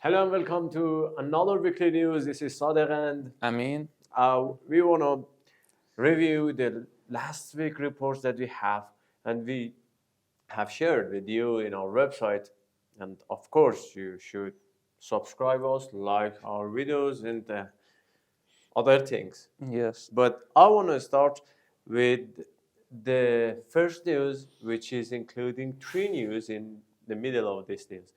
Hello and welcome to another weekly news. This is Sadegh and we want to review the last week reports that we have and we have shared with you in our website. And of course, you should subscribe us, like our videos and other things. Yes. But I want to start with the first news, which is including three news in the middle of this news.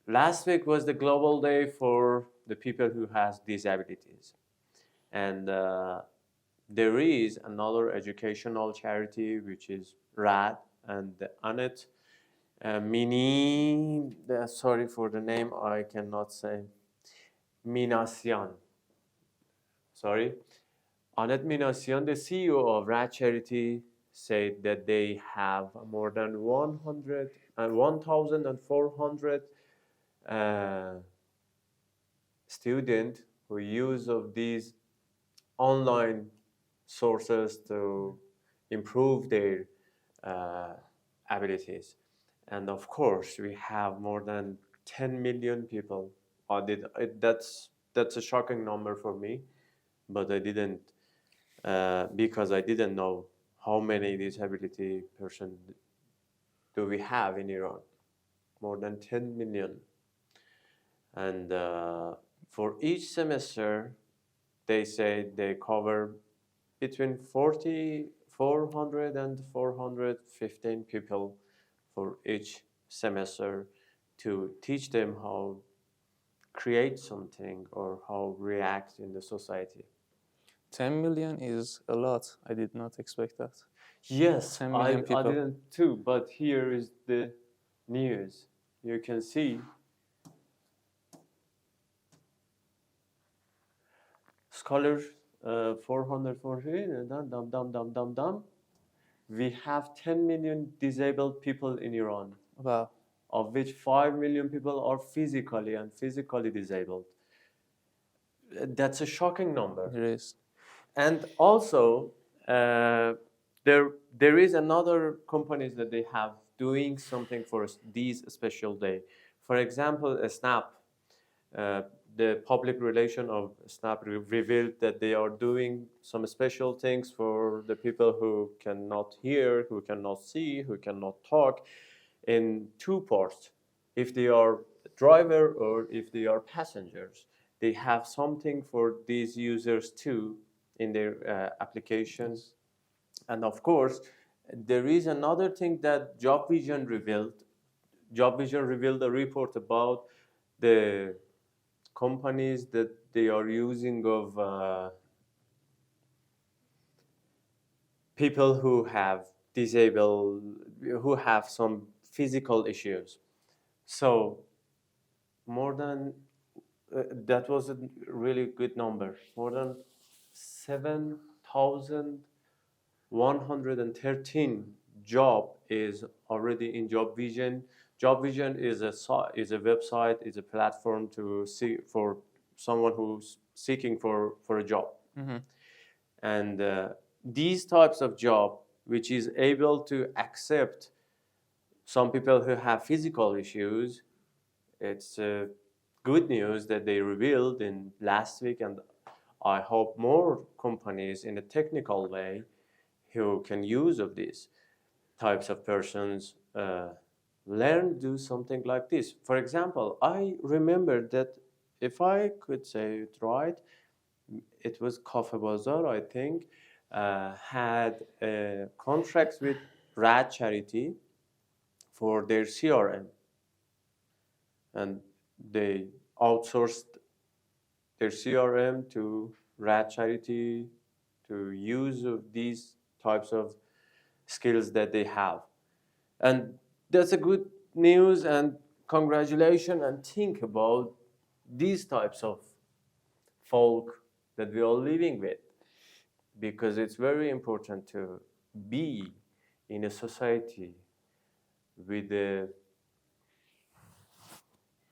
Last week was the Global Day for the people who has disabilities. And there is another educational charity, which is Rad, and Amidst, sorry for the name, I cannot say, Minasian. Sorry. Anet Minasian, the CEO of Rad Charity, said that they have more than 1,400 students who use of these online sources to improve their abilities. And of course, we have more than 10 million people. That's a shocking number for me, but I didn't, because I didn't know how many disability persons do we have in Iran. More than 10 million. And for each semester, they say they cover between 400 and 415 people for each semester to teach them how create something or how react in the society. 10 million is a lot. I did not expect that. Yes, 10 million people. I didn't too, but here is the news. You can see scholars 440, we have 10 million disabled people in Iran. Wow. Of which 5 million people are physically disabled. That's a shocking number. It is. And also, there is another companies that they have doing something for these special day. For example, Snapp, the public relation of Snapp revealed that they are doing some special things for the people who cannot hear, who cannot see, who cannot talk, in two parts. If they are driver or if they are passengers, they have something for these users too in their applications. And of course, there is another thing that Job Vision revealed. Job Vision revealed a report about the companies that they are using of people who have disabled, who have some physical issues. So more than, that was a really good number. More than 7,113 job is already in Job Vision. Job Vision is a website, is a platform to see for someone who's seeking for a job. Mm-hmm. And these types of job, which is able to accept some people who have physical issues, it's good news that they revealed in last week, and I hope more companies in a technical way who can use of these types of persons learn do something like this. For example, I remember that, if I could say it right, it was Cafe Bazaar, I think, had contracts with Rad Charity for their CRM, and they outsourced their CRM to Rad Charity to use of these types of skills that they have. And that's a good news, and congratulations, and think about these types of folk that we are living with, because it's very important to be in a society with a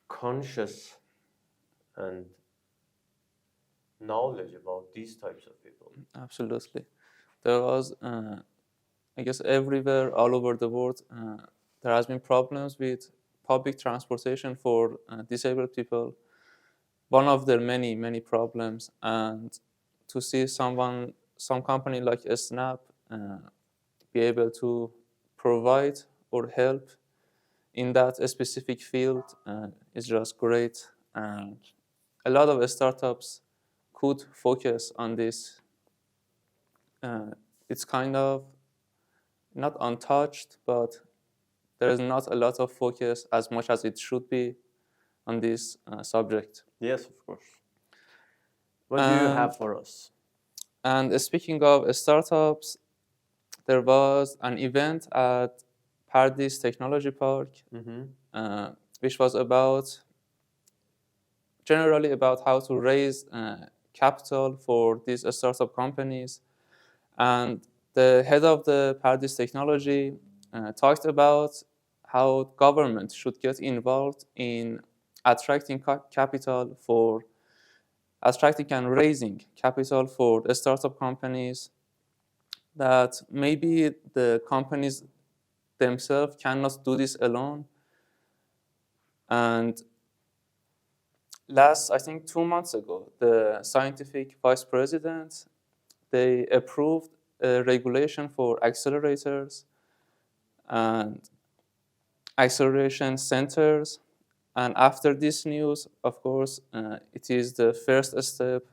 conscious and knowledge about these types of people. Absolutely. There was, I guess, everywhere, all over the world, there has been problems with public transportation for disabled people, one of their many problems, and to see some company like Snapp be able to provide or help in that specific field is just great. And a lot of startups could focus on this. It's kind of not untouched, but there is not a lot of focus as much as it should be on this subject. Yes, of course. What do you have for us? And speaking of startups, there was an event at Paradise Technology Park, which was generally about how to raise capital for these startup companies. And the head of the Paradise Technology talked about how government should get involved in attracting and raising capital for the startup companies, that maybe the companies themselves cannot do this alone. And I think 2 months ago, the scientific vice president, they approved a regulation for accelerators and acceleration centers. And after this news, of course, it is the first step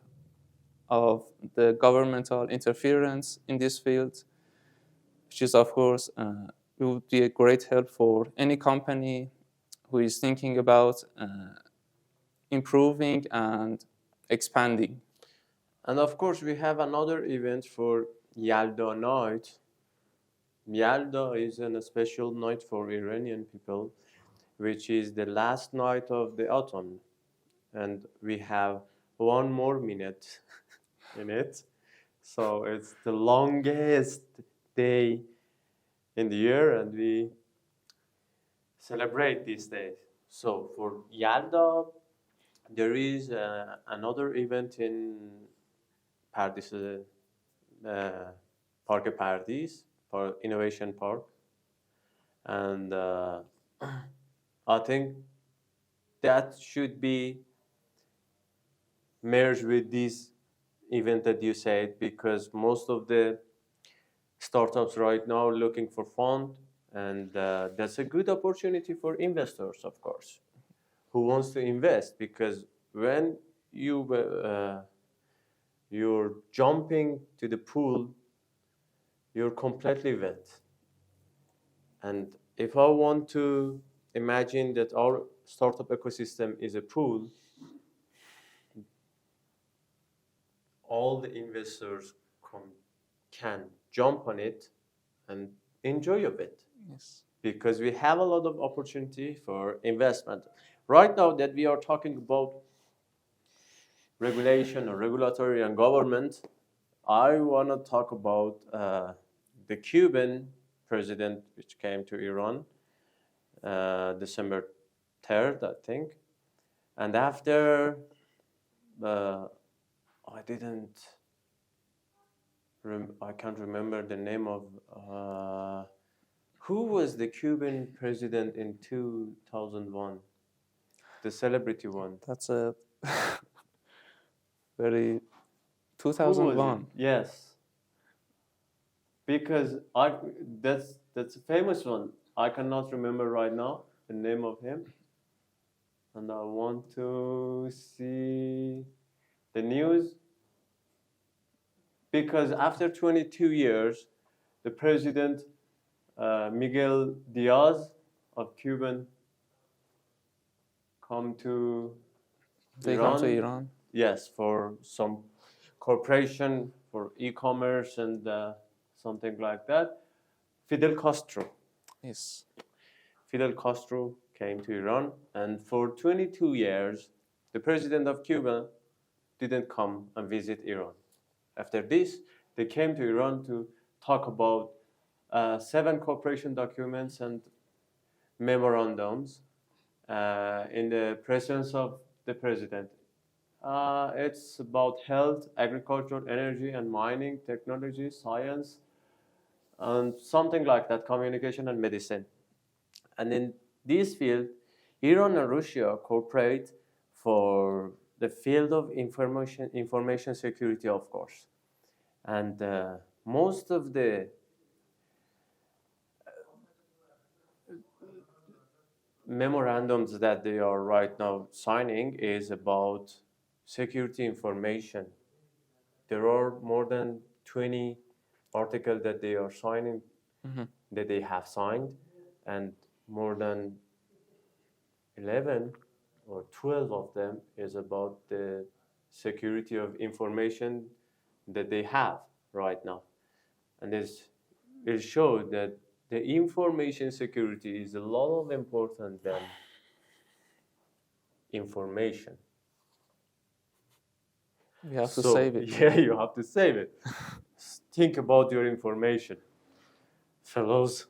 of the governmental interference in this field, which is, of course, it would be a great help for any company who is thinking about improving and expanding. And of course, we have another event for Yalda night. Yalda is a special night for Iranian people, which is the last night of the autumn. And we have 1 more minute in it. So it's the longest day in the year, and we celebrate this day. So for Yalda, there is another event in Paradis, Park Paradis, for Innovation Park. And I think that should be merged with this event that you said, because most of the startups right now are looking for fund, and that's a good opportunity for investors, of course, who wants to invest, because when you're jumping to the pool, you're completely wet. And if I want to imagine that our startup ecosystem is a pool, all the investors can jump on it and enjoy a bit. Yes. Because we have a lot of opportunity for investment. Right now that we are talking about regulation or regulatory and government, I want to talk about the Cuban president, which came to Iran December 3rd, I think. And after, I can't remember the name of, who was the Cuban president in 2001? The celebrity one. That's a very 2001. Yes. Because that's a famous one. I cannot remember right now the name of him. And I want to see the news. Because after 22 years, the president, Miguel Diaz of Cuban, come to Iran. Yes, for some corporation for e-commerce and something like that. Fidel Castro. Yes. Fidel Castro came to Iran, and for 22 years, the president of Cuba didn't come and visit Iran. After this, they came to Iran to talk about 7 cooperation documents and memorandums in the presence of the president. It's about health, agriculture, energy and mining, technology, science, and something like that, communication and medicine. And in this field, Iran and Russia cooperate for the field of information security, of course. And most of the memorandums that they are right now signing is about security information. There are more than 20 articles that they are signing, that they have signed, and more than 11 or 12 of them is about the security of information that they have right now. And this will show that the information security is a lot of important than information. We have to save it. Yeah, you have to save it. Think about your information. Fellows,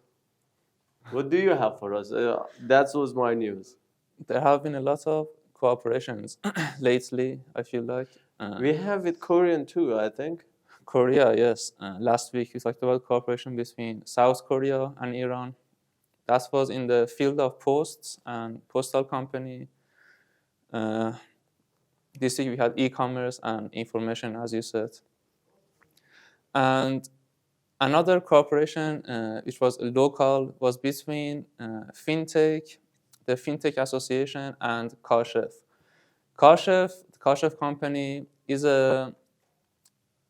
what do you have for us? That was my news. There have been a lot of cooperations lately, I feel like. We have with Korean too, I think. Korea, yes. Last week we talked about cooperation between South Korea and Iran. That was in the field of posts and postal company. This week we had e-commerce and information, as you said. And another cooperation, which was local, was between fintech, the Fintech Association, and Kashef. The Kashef company is a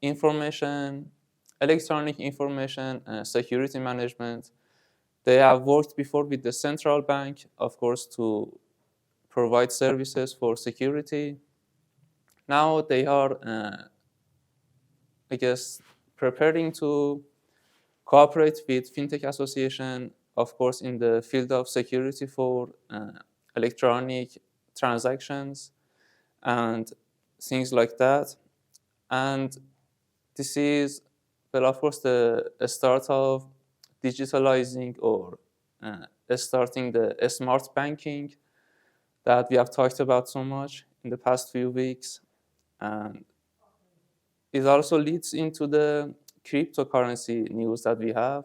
electronic information security management. They have worked before with the central bank, of course, to provide services for security. Now they are, I guess, preparing to cooperate with Fintech Association, of course, in the field of security for electronic transactions and things like that. And this is, well, of course, the start of digitalizing or starting the smart banking that we have talked about so much in the past few weeks. And it also leads into the cryptocurrency news that we have.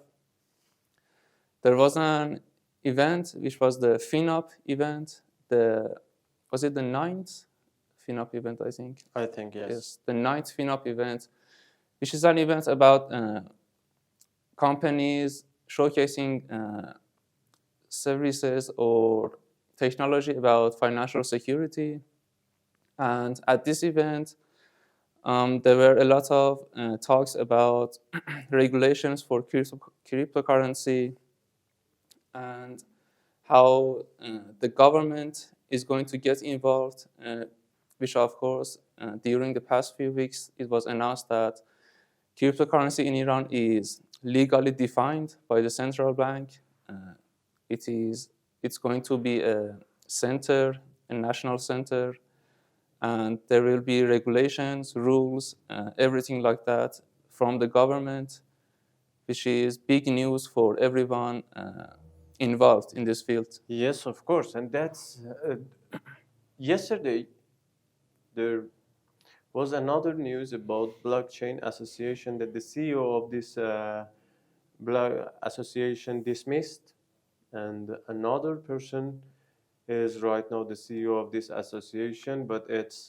There was an event, which was the FinUp event. Was it the 9th FinUp event, I think? I think, yes. Yes, the 9th FinUp event, which is an event about companies showcasing services or technology about financial security. And at this event, there were a lot of talks about regulations for cryptocurrency and how the government is going to get involved, which of course, during the past few weeks, it was announced that cryptocurrency in Iran is legally defined by the central bank. It's going to be a center, a national center, and there will be regulations, rules, everything like that from the government, which is big news for everyone involved in this field. Yes, of course. And that's yesterday there was another news about blockchain association that the CEO of this association dismissed, and another person is right now the CEO of this association, but it's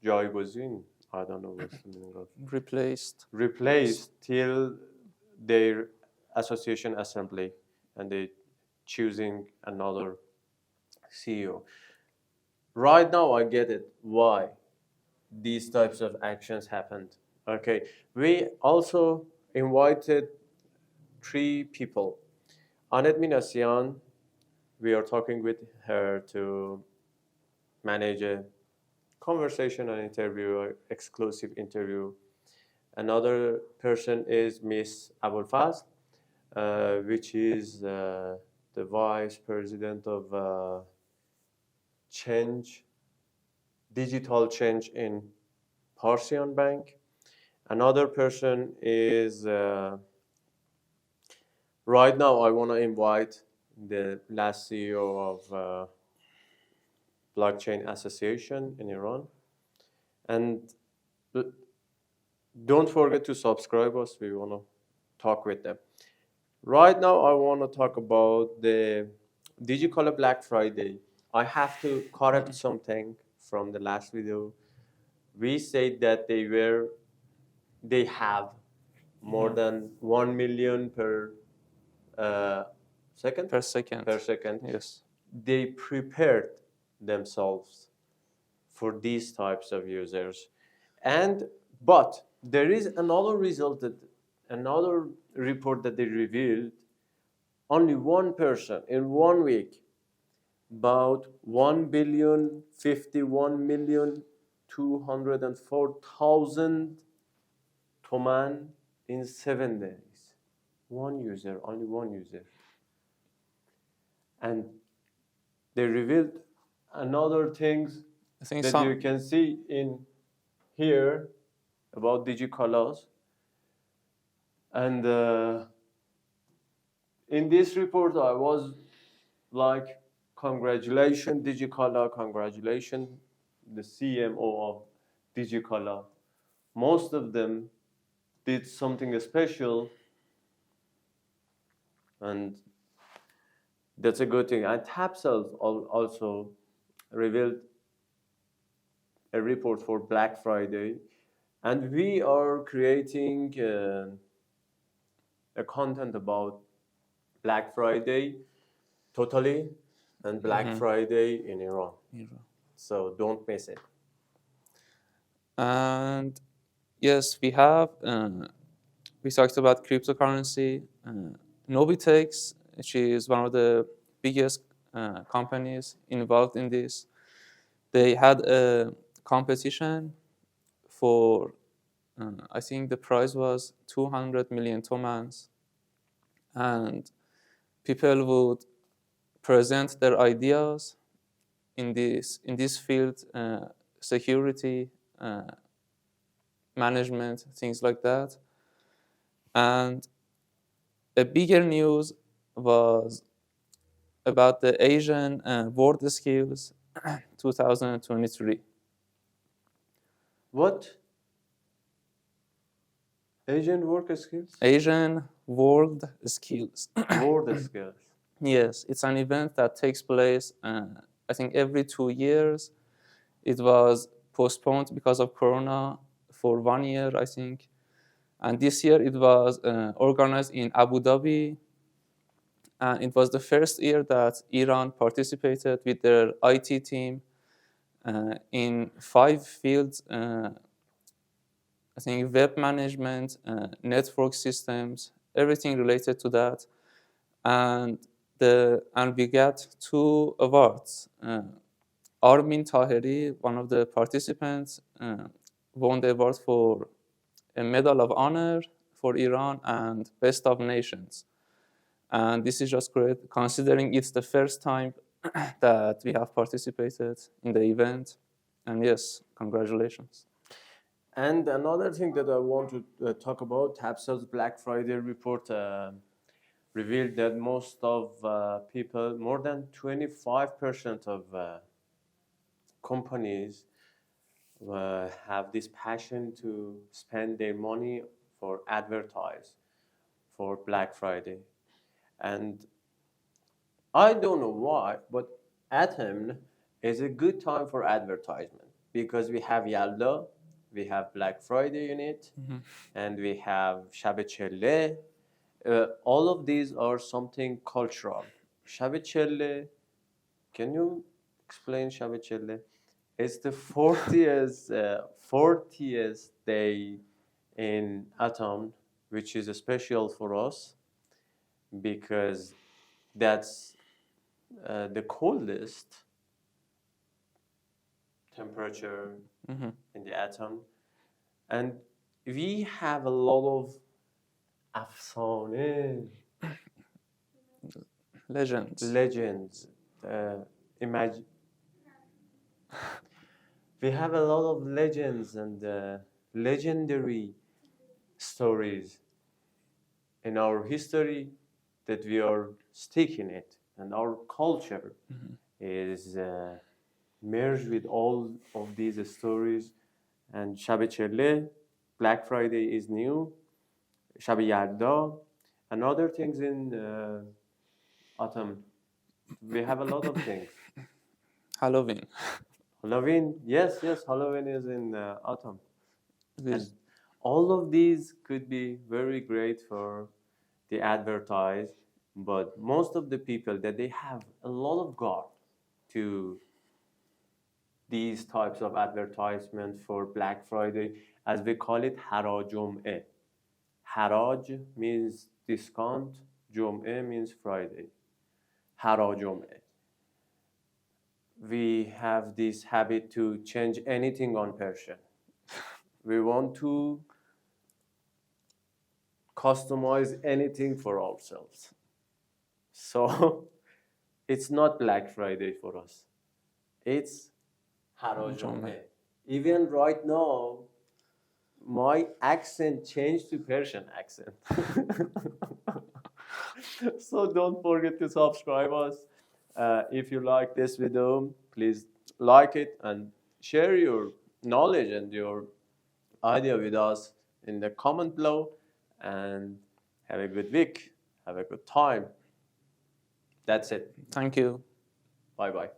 Jaygozin. I don't know what's the meaning of replaced till their association assembly, and they choosing another CEO. Right now, I get it why these types of actions happened. Okay, we also invited 3 people. Anet Minasian, we are talking with her to manage a conversation and interview, exclusive interview. Another person is Miss Abulfaz, which is the vice president of digital change in Parsian Bank. Another person is, right now I want to invite the last CEO of Blockchain Association in Iran. And don't forget to subscribe us. We want to talk with them. Right now, I want to talk about the DigiColor Black Friday, I have to correct something from the last video. We said that they have more than 1 million per second. Per second. Per second. Yes. They prepared themselves for these types of users, but there is another result another report that they revealed. Only one person in 1 week, about 1,051,204,000 toman in 7 days. One user, only one user. And they revealed another things that you can see in here about DigiColors. And in this report, I was like, congratulations, DigiColor, congratulations, the CMO of DigiColor. Most of them did something special, and that's a good thing. And Tapsels also revealed a report for Black Friday, and we are creating a content about Black Friday totally and Black Friday in Iran. So don't miss it. And yes, we talked about cryptocurrency. Nobitex, she is one of the biggest companies involved in this. They had a competition for, I think the prize was 200 million tomans. And people would present their ideas in this field, security, management, things like that. And a bigger news was about the Asian World Skills 2023. What? Asian work skills? Asian World Skills. World skills. Yes, it's an event that takes place, I think, every 2 years. It was postponed because of Corona for 1 year, I think. And this year it was organized in Abu Dhabi. And it was the first year that Iran participated with their IT team in 5 fields. I think web management, network systems, everything related to that. And we got 2 awards. Armin Taheri, one of the participants, won the award for a Medal of Honor for Iran and Best of Nations. And this is just great, considering it's the first time that we have participated in the event. And yes, congratulations. And another thing that I want to talk about, Tapsel's Black Friday report revealed that most of people, more than 25% of companies have this passion to spend their money for advertise for Black Friday. And I don't know why, but Atom is a good time for advertisement because we have Yalda, we have Black Friday in it, and we have Shab Chelle. All of these are something cultural. Shab Chelle, can you explain Shab Chelle? It's the 40th day in Atom, which is special for us because that's the coldest temperature in the atom, and we have a lot of afsane legends. Imagine we have a lot of legends and legendary stories in our history that we are sticking it, and our culture is merged with all of these stories. And Shab Chelle, Black Friday is new, Shab Yarda, and other things in autumn. We have a lot of things. Halloween. Halloween, yes, Halloween is in autumn. With And all of these could be very great for the advertise, but most of the people that they have a lot of guard to these types of advertisement for Black Friday, as we call it, harajum'e. Haraj means discount, jum'e means Friday. Harajum'e. We have this habit to change anything on Persian. We want to customize anything for ourselves. So it's not Black Friday for us. It's Harajum'e. Even right now, my accent changed to Persian accent. So don't forget to subscribe us. If you like this video, please like it and share your knowledge and your idea with us in the comment below. And have a good week. Have a good time. That's it. Thank you. Bye bye.